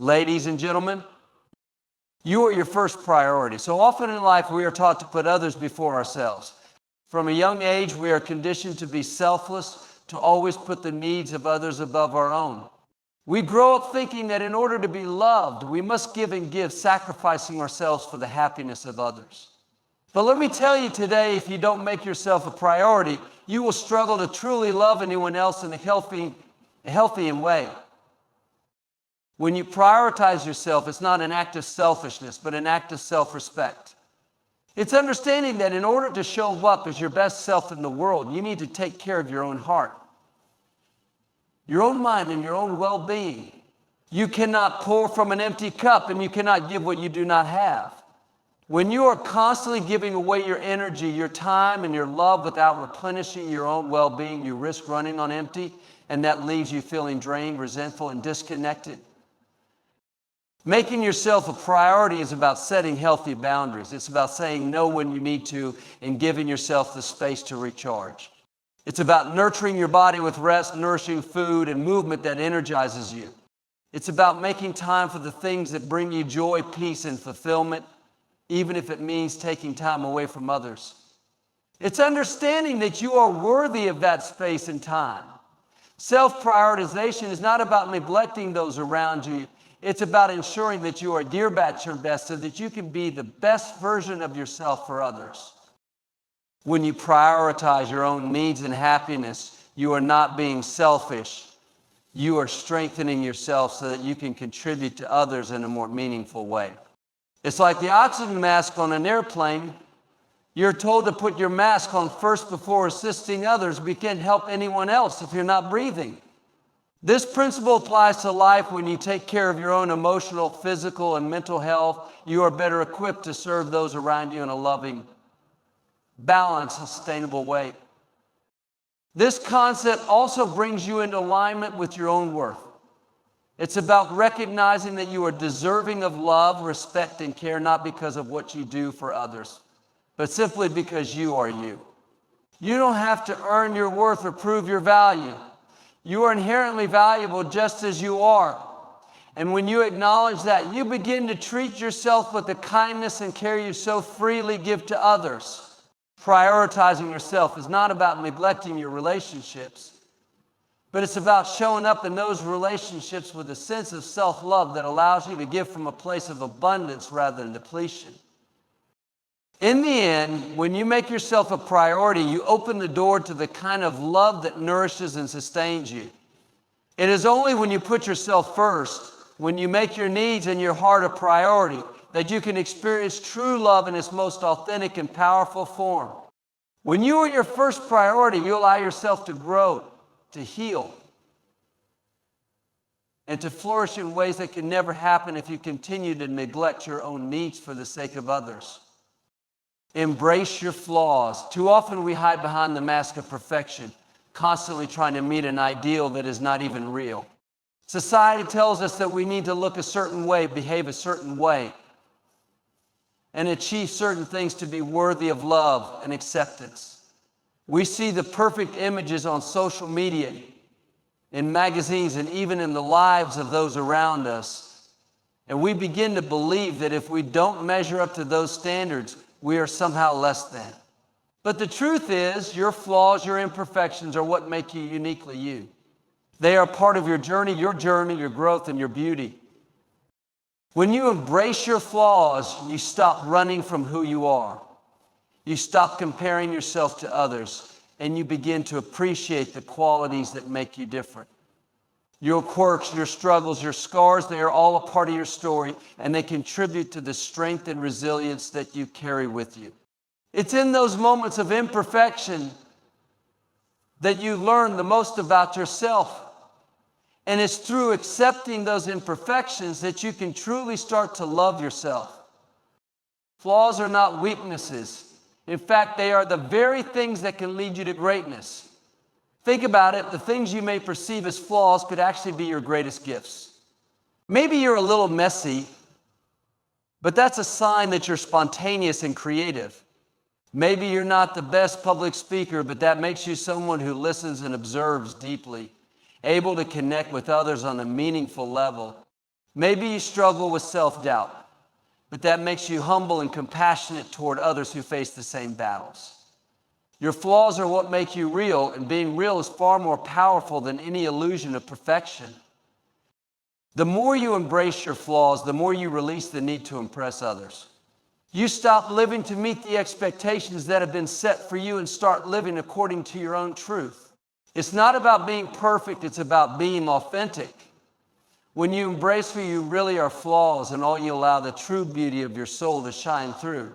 Ladies and gentlemen, you are your first priority. So often in life, we are taught to put others before ourselves. From a young age, we are conditioned to be selfless, to always put the needs of others above our own. We grow up thinking that in order to be loved, we must give and give, sacrificing ourselves for the happiness of others. But let me tell you today, if you don't make yourself a priority, you will struggle to truly love anyone else in a healthy way. When you prioritize yourself, it's not an act of selfishness, but an act of self-respect. It's understanding that in order to show up as your best self in the world, you need to take care of your own heart, your own mind, and your own well-being. You cannot pour from an empty cup, and you cannot give what you do not have. When you are constantly giving away your energy, your time, and your love without replenishing your own well-being, you risk running on empty, and that leaves you feeling drained, resentful, and disconnected. Making yourself a priority is about setting healthy boundaries. It's about saying no when you need to and giving yourself the space to recharge. It's about nurturing your body with rest, nourishing food, and movement that energizes you. It's about making time for the things that bring you joy, peace, and fulfillment, even if it means taking time away from others. It's understanding that you are worthy of that space and time. Self-prioritization is not about neglecting those around you. It's about ensuring that you are dear at your best so that you can be the best version of yourself for others. When you prioritize your own needs and happiness, you are not being selfish. You are strengthening yourself so that you can contribute to others in a more meaningful way. It's like the oxygen mask on an airplane. You're told to put your mask on first before assisting others. We can't help anyone else if you're not breathing. This principle applies to life. When you take care of your own emotional, physical, and mental health, you are better equipped to serve those around you in a loving, balanced, sustainable way. This concept also brings you into alignment with your own worth. It's about recognizing that you are deserving of love, respect, and care, not because of what you do for others, but simply because you are you. You don't have to earn your worth or prove your value. You are inherently valuable just as you are. And when you acknowledge that, you begin to treat yourself with the kindness and care you so freely give to others. Prioritizing yourself is not about neglecting your relationships, but it's about showing up in those relationships with a sense of self-love that allows you to give from a place of abundance rather than depletion. In the end, when you make yourself a priority, you open the door to the kind of love that nourishes and sustains you. It is only when you put yourself first, when you make your needs and your heart a priority, that you can experience true love in its most authentic and powerful form. When you are your first priority, you allow yourself to grow, to heal, and to flourish in ways that can never happen if you continue to neglect your own needs for the sake of others. Embrace your flaws. Too often we hide behind the mask of perfection, constantly trying to meet an ideal that is not even real. Society tells us that we need to look a certain way, behave a certain way, and achieve certain things to be worthy of love and acceptance. We see the perfect images on social media, in magazines, and even in the lives of those around us. And we begin to believe that if we don't measure up to those standards, we are somehow less than. But the truth is, your flaws, your imperfections are what make you uniquely you. They are part of your journey, your growth, and your beauty. When you embrace your flaws, you stop running from who you are. You stop comparing yourself to others, and you begin to appreciate the qualities that make you different. Your quirks, your struggles, your scars, they are all a part of your story, and they contribute to the strength and resilience that you carry with you. It's in those moments of imperfection that you learn the most about yourself. And it's through accepting those imperfections that you can truly start to love yourself. Flaws are not weaknesses. In fact, they are the very things that can lead you to greatness. Think about it. The things you may perceive as flaws could actually be your greatest gifts. Maybe you're a little messy, but that's a sign that you're spontaneous and creative. Maybe you're not the best public speaker, but that makes you someone who listens and observes deeply, able to connect with others on a meaningful level. Maybe you struggle with self-doubt, but that makes you humble and compassionate toward others who face the same battles. Your flaws are what make you real, and being real is far more powerful than any illusion of perfection. The more you embrace your flaws, the more you release the need to impress others. You stop living to meet the expectations that have been set for you and start living according to your own truth. It's not about being perfect, it's about being authentic. When you embrace who you really are, flaws, and all you allow the true beauty of your soul to shine through,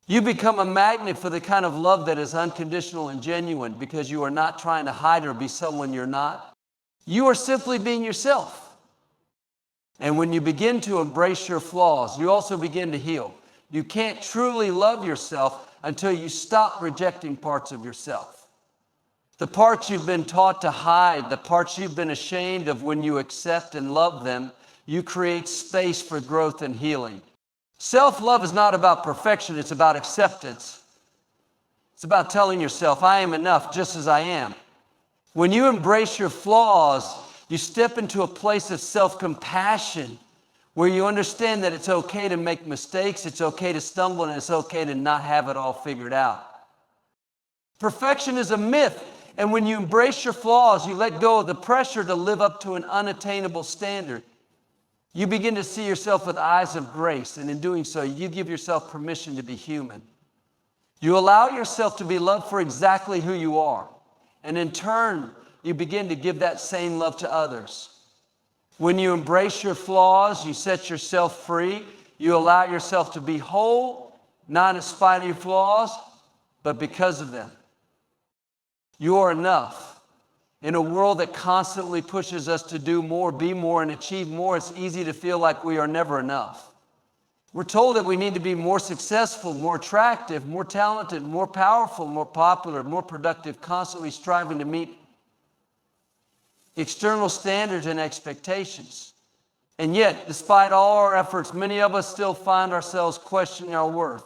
you become a magnet for the kind of love that is unconditional and genuine, because you are not trying to hide or be someone you're not. You are simply being yourself. And when you begin to embrace your flaws, you also begin to heal. You can't truly love yourself until you stop rejecting parts of yourself. The parts you've been taught to hide, the parts you've been ashamed of, when you accept and love them, you create space for growth and healing. Self-love is not about perfection, it's about acceptance. It's about telling yourself, I am enough just as I am. When you embrace your flaws, you step into a place of self-compassion where you understand that it's okay to make mistakes, it's okay to stumble, and it's okay to not have it all figured out. Perfection is a myth, and when you embrace your flaws, you let go of the pressure to live up to an unattainable standard. You begin to see yourself with eyes of grace, and in doing so, you give yourself permission to be human. You allow yourself to be loved for exactly who you are, and in turn, you begin to give that same love to others. When you embrace your flaws, you set yourself free. You allow yourself to be whole, not in spite of your flaws, but because of them. You are enough. In a world that constantly pushes us to do more, be more, and achieve more, it's easy to feel like we are never enough. We're told that we need to be more successful, more attractive, more talented, more powerful, more popular, more productive, constantly striving to meet external standards and expectations. And yet, despite all our efforts, many of us still find ourselves questioning our worth,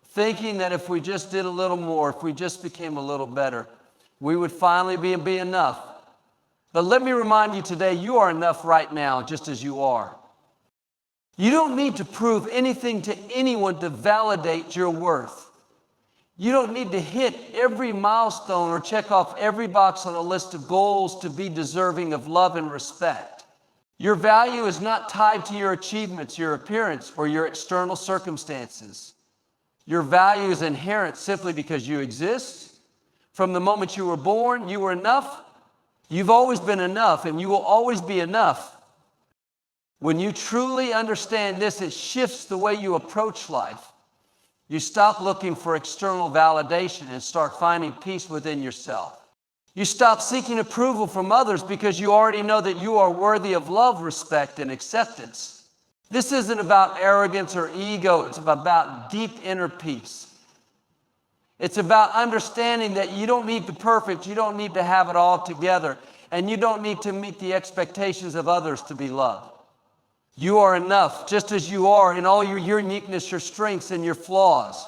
thinking that if we just did a little more, if we just became a little better, we would finally be enough. But let me remind you today, you are enough right now, just as you are. You don't need to prove anything to anyone to validate your worth. You don't need to hit every milestone or check off every box on a list of goals to be deserving of love and respect. Your value is not tied to your achievements, your appearance, or your external circumstances. Your value is inherent simply because you exist. From the moment you were born, you were enough. You've always been enough, and you will always be enough. When you truly understand this, it shifts the way you approach life. You stop looking for external validation and start finding peace within yourself. You stop seeking approval from others because you already know that you are worthy of love, respect, and acceptance. This isn't about arrogance or ego. It's about deep inner peace. It's about understanding that you don't need to be perfect, you don't need to have it all together, and you don't need to meet the expectations of others to be loved. You are enough, just as you are, in all your uniqueness, your strengths, and your flaws.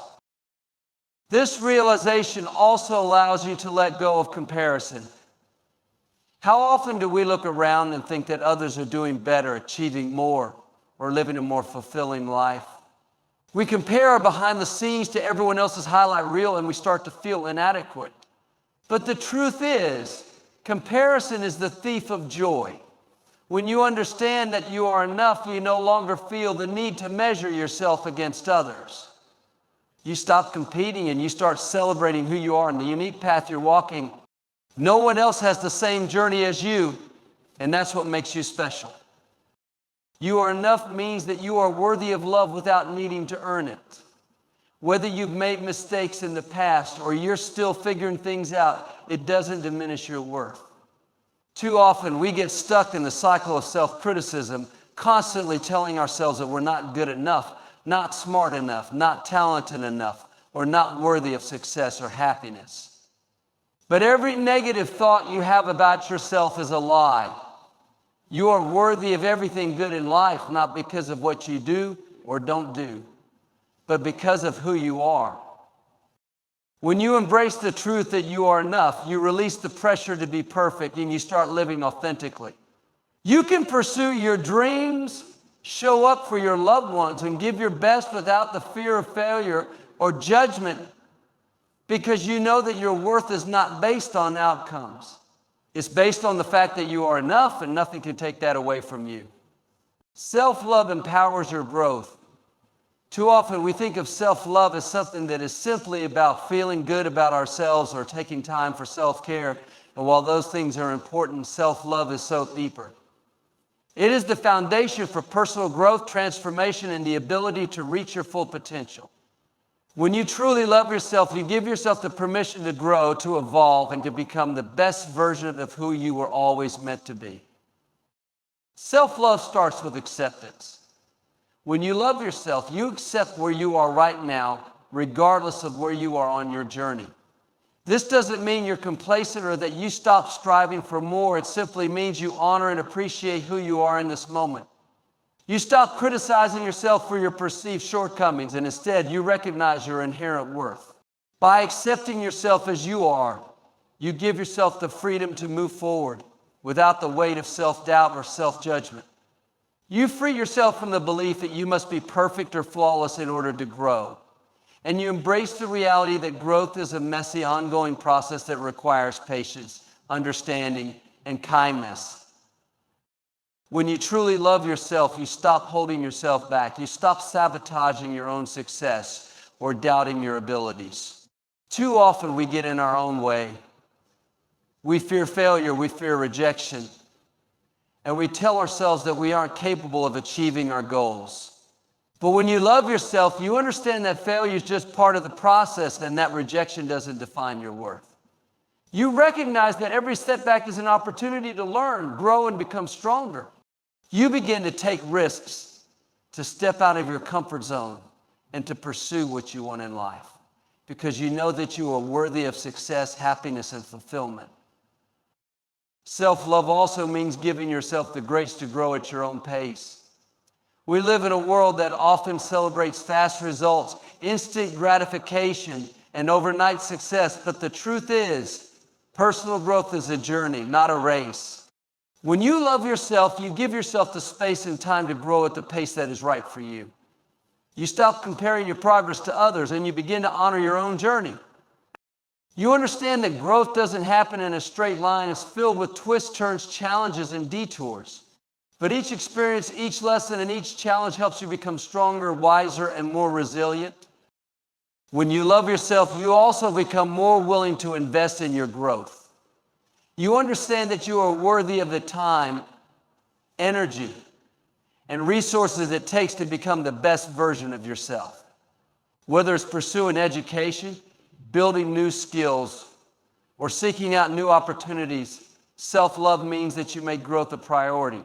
This realization also allows you to let go of comparison. How often do we look around and think that others are doing better, achieving more, or living a more fulfilling life? We compare our behind the scenes to everyone else's highlight reel, and we start to feel inadequate. But the truth is, comparison is the thief of joy. When you understand that you are enough, you no longer feel the need to measure yourself against others. You stop competing and you start celebrating who you are and the unique path you're walking. No one else has the same journey as you, and that's what makes you special. You are enough means that you are worthy of love without needing to earn it. Whether you've made mistakes in the past or you're still figuring things out, it doesn't diminish your worth. Too often we get stuck in the cycle of self-criticism, constantly telling ourselves that we're not good enough, not smart enough, not talented enough, or not worthy of success or happiness. But every negative thought you have about yourself is a lie. You are worthy of everything good in life, not because of what you do or don't do, but because of who you are. When you embrace the truth that you are enough, you release the pressure to be perfect and you start living authentically. You can pursue your dreams, show up for your loved ones, and give your best without the fear of failure or judgment, because you know that your worth is not based on outcomes. It's based on the fact that you are enough, and nothing can take that away from you. Self-love empowers your growth. Too often we think of self-love as something that is simply about feeling good about ourselves or taking time for self-care. And while those things are important, self-love is so deeper. It is the foundation for personal growth, transformation, and the ability to reach your full potential. When you truly love yourself, you give yourself the permission to grow, to evolve, and to become the best version of who you were always meant to be. Self-love starts with acceptance. When you love yourself, you accept where you are right now, regardless of where you are on your journey. This doesn't mean you're complacent or that you stop striving for more. It simply means you honor and appreciate who you are in this moment. You stop criticizing yourself for your perceived shortcomings, and instead you recognize your inherent worth. By accepting yourself as you are, you give yourself the freedom to move forward without the weight of self-doubt or self-judgment. You free yourself from the belief that you must be perfect or flawless in order to grow. And you embrace the reality that growth is a messy, ongoing process that requires patience, understanding, and kindness. When you truly love yourself, you stop holding yourself back. You stop sabotaging your own success or doubting your abilities. Too often we get in our own way. We fear failure, we fear rejection, and we tell ourselves that we aren't capable of achieving our goals. But when you love yourself, you understand that failure is just part of the process and that rejection doesn't define your worth. You recognize that every setback is an opportunity to learn, grow, and become stronger. You begin to take risks, to step out of your comfort zone, and to pursue what you want in life, because you know that you are worthy of success, happiness, and fulfillment. Self-love also means giving yourself the grace to grow at your own pace. We live in a world that often celebrates fast results, instant gratification, and overnight success, but the truth is, personal growth is a journey, not a race. When you love yourself, you give yourself the space and time to grow at the pace that is right for you. You stop comparing your progress to others, and you begin to honor your own journey. You understand that growth doesn't happen in a straight line. It's filled with twists, turns, challenges, and detours. But each experience, each lesson, and each challenge helps you become stronger, wiser, and more resilient. When you love yourself, you also become more willing to invest in your growth. You understand that you are worthy of the time, energy, and resources it takes to become the best version of yourself. Whether it's pursuing education, building new skills, or seeking out new opportunities, self-love means that you make growth a priority.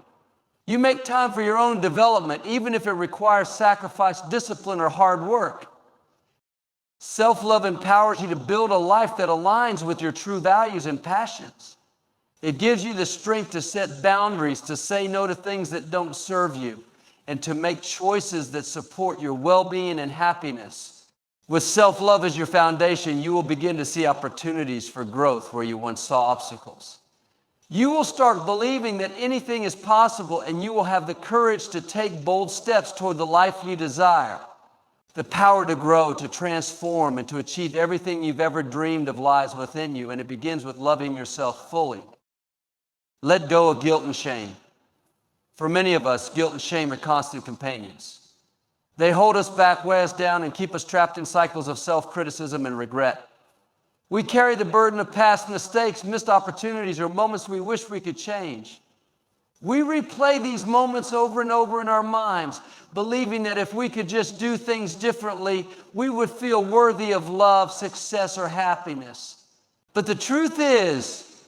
You make time for your own development, even if it requires sacrifice, discipline, or hard work. Self-love empowers you to build a life that aligns with your true values and passions. It gives you the strength to set boundaries, to say no to things that don't serve you, and to make choices that support your well-being and happiness. With self-love as your foundation, you will begin to see opportunities for growth where you once saw obstacles. You will start believing that anything is possible, and you will have the courage to take bold steps toward the life you desire. The power to grow, to transform, and to achieve everything you've ever dreamed of lies within you, and it begins with loving yourself fully. Let go of guilt and shame. For many of us, guilt and shame are constant companions. They hold us back, weigh us down, and keep us trapped in cycles of self-criticism and regret. We carry the burden of past mistakes, missed opportunities, or moments we wish we could change. We replay these moments over and over in our minds, believing that if we could just do things differently, we would feel worthy of love, success, or happiness. But the truth is,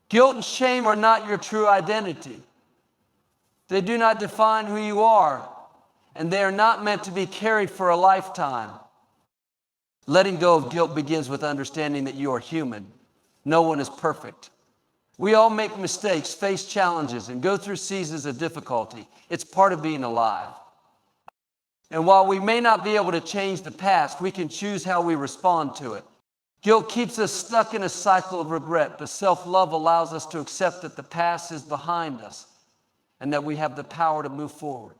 guilt and shame are not your true identity. They do not define who you are, and they are not meant to be carried for a lifetime. Letting go of guilt begins with understanding that you are human. No one is perfect. We all make mistakes, face challenges, and go through seasons of difficulty. It's part of being alive. And while we may not be able to change the past, we can choose how we respond to it. Guilt keeps us stuck in a cycle of regret, but self-love allows us to accept that the past is behind us. and that we have the power to move forward.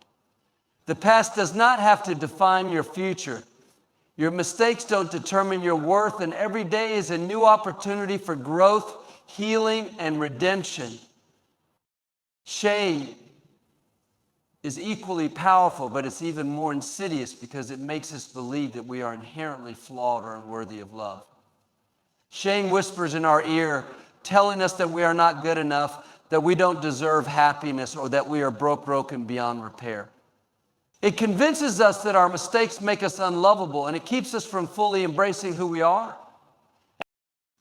The past does not have to define your future. Your mistakes don't determine your worth, and every day is a new opportunity for growth, healing, and redemption. Shame is equally powerful, but it's even more insidious because it makes us believe that we are inherently flawed or unworthy of love. Shame whispers in our ear, telling us that we are not good enough, that we don't deserve happiness, or that we are broken beyond repair. It convinces us that our mistakes make us unlovable, and it keeps us from fully embracing who we are.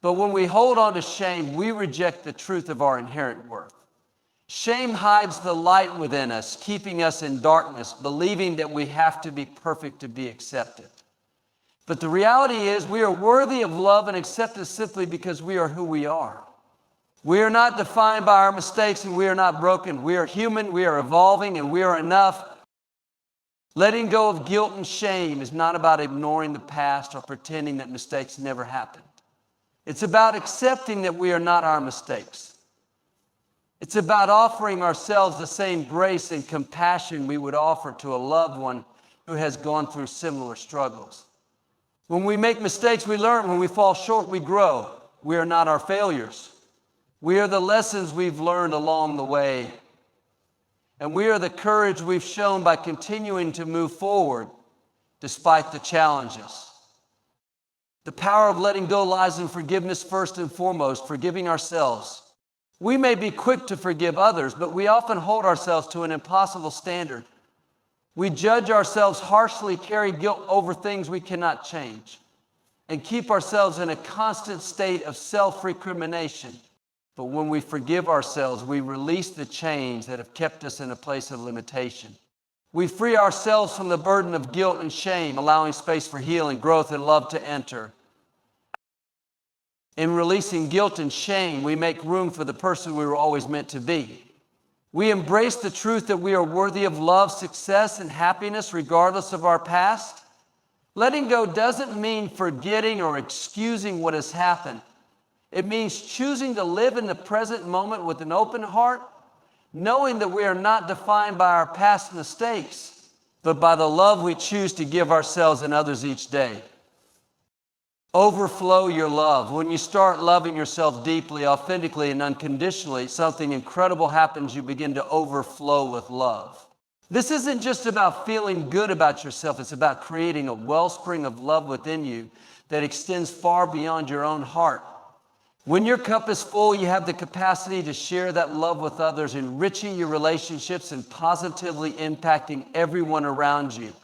But when we hold on to shame, we reject the truth of our inherent worth. Shame hides the light within us, keeping us in darkness, believing that we have to be perfect to be accepted. But the reality is we are worthy of love and acceptance simply because we are who we are. We are not defined by our mistakes, and we are not broken. We are human, we are evolving, and we are enough. Letting go of guilt and shame is not about ignoring the past or pretending that mistakes never happened. It's about accepting that we are not our mistakes. It's about offering ourselves the same grace and compassion we would offer to a loved one who has gone through similar struggles. When we make mistakes, we learn. When we fall short, we grow. We are not our failures. We are the lessons we've learned along the way. And we are the courage we've shown by continuing to move forward despite the challenges. The power of letting go lies in forgiveness first and foremost, forgiving ourselves. We may be quick to forgive others, but we often hold ourselves to an impossible standard. We judge ourselves harshly, carry guilt over things we cannot change, and keep ourselves in a constant state of self-recrimination. But when we forgive ourselves, we release the chains that have kept us in a place of limitation. We free ourselves from the burden of guilt and shame, allowing space for healing, growth, and love to enter. In releasing guilt and shame, we make room for the person we were always meant to be. We embrace the truth that we are worthy of love, success, and happiness regardless of our past. Letting go doesn't mean forgetting or excusing what has happened. It means choosing to live in the present moment with an open heart, knowing that we are not defined by our past mistakes, but by the love we choose to give ourselves and others each day. Overflow your love. When you start loving yourself deeply, authentically, and unconditionally, something incredible happens. You begin to overflow with love. This isn't just about feeling good about yourself. It's about creating a wellspring of love within you that extends far beyond your own heart. When your cup is full, you have the capacity to share that love with others, enriching your relationships and positively impacting everyone around you.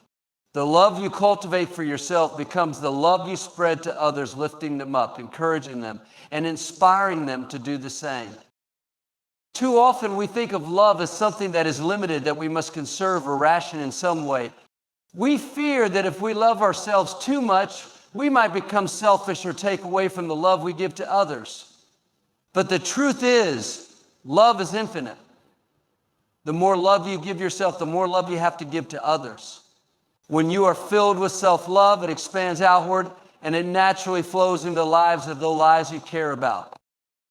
The love you cultivate for yourself becomes the love you spread to others, lifting them up, encouraging them, and inspiring them to do the same. Too often we think of love as something that is limited, that we must conserve or ration in some way. We fear that if we love ourselves too much, we might become selfish or take away from the love we give to others. But the truth is, love is infinite. The more love you give yourself, the more love you have to give to others. When you are filled with self-love, it expands outward and it naturally flows into the lives of the lives you care about.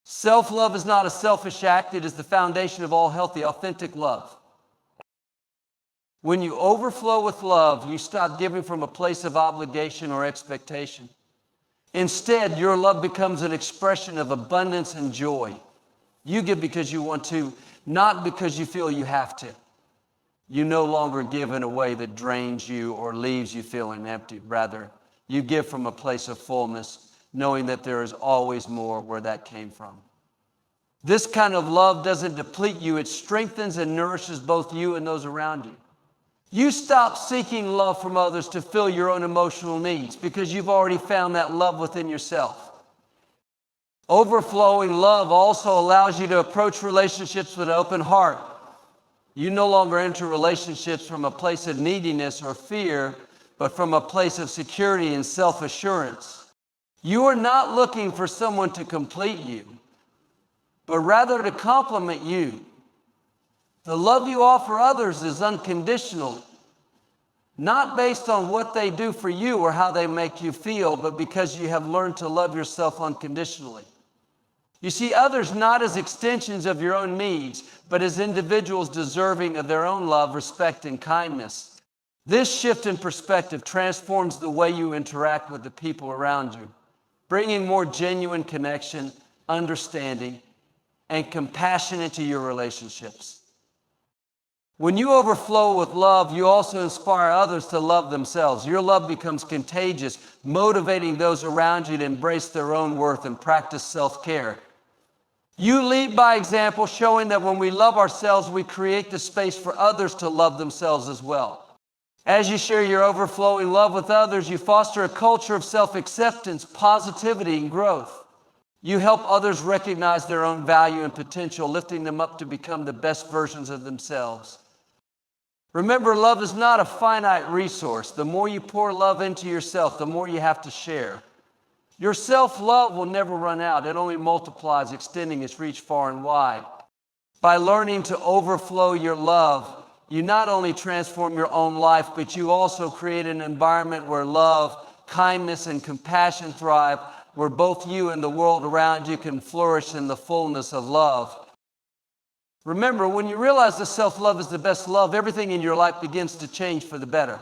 Self-love is not a selfish act. It is the foundation of all healthy, authentic love. When you overflow with love, you stop giving from a place of obligation or expectation. Instead, your love becomes an expression of abundance and joy. You give because you want to, not because you feel you have to. You no longer give in a way that drains you or leaves you feeling empty. Rather, you give from a place of fullness, knowing that there is always more where that came from. This kind of love doesn't deplete you. It strengthens and nourishes both you and those around you. You stop seeking love from others to fill your own emotional needs because you've already found that love within yourself. Overflowing love also allows you to approach relationships with an open heart. You no longer enter relationships from a place of neediness or fear, but from a place of security and self-assurance. You are not looking for someone to complete you, but rather to complement you. The love you offer others is unconditional, not based on what they do for you or how they make you feel, but because you have learned to love yourself unconditionally. You see others not as extensions of your own needs, but as individuals deserving of their own love, respect, and kindness. This shift in perspective transforms the way you interact with the people around you, bringing more genuine connection, understanding, and compassion into your relationships. When you overflow with love, you also inspire others to love themselves. Your love becomes contagious, motivating those around you to embrace their own worth and practice self-care. You lead by example, showing that when we love ourselves, we create the space for others to love themselves as well. As you share your overflowing love with others, you foster a culture of self-acceptance, positivity, and growth. You help others recognize their own value and potential, lifting them up to become the best versions of themselves. Remember, love is not a finite resource. The more you pour love into yourself, the more you have to share. Your self-love will never run out. It only multiplies, extending its reach far and wide. By learning to overflow your love, you not only transform your own life, but you also create an environment where love, kindness, and compassion thrive, where both you and the world around you can flourish in the fullness of love. Remember, when you realize that self-love is the best love, everything in your life begins to change for the better.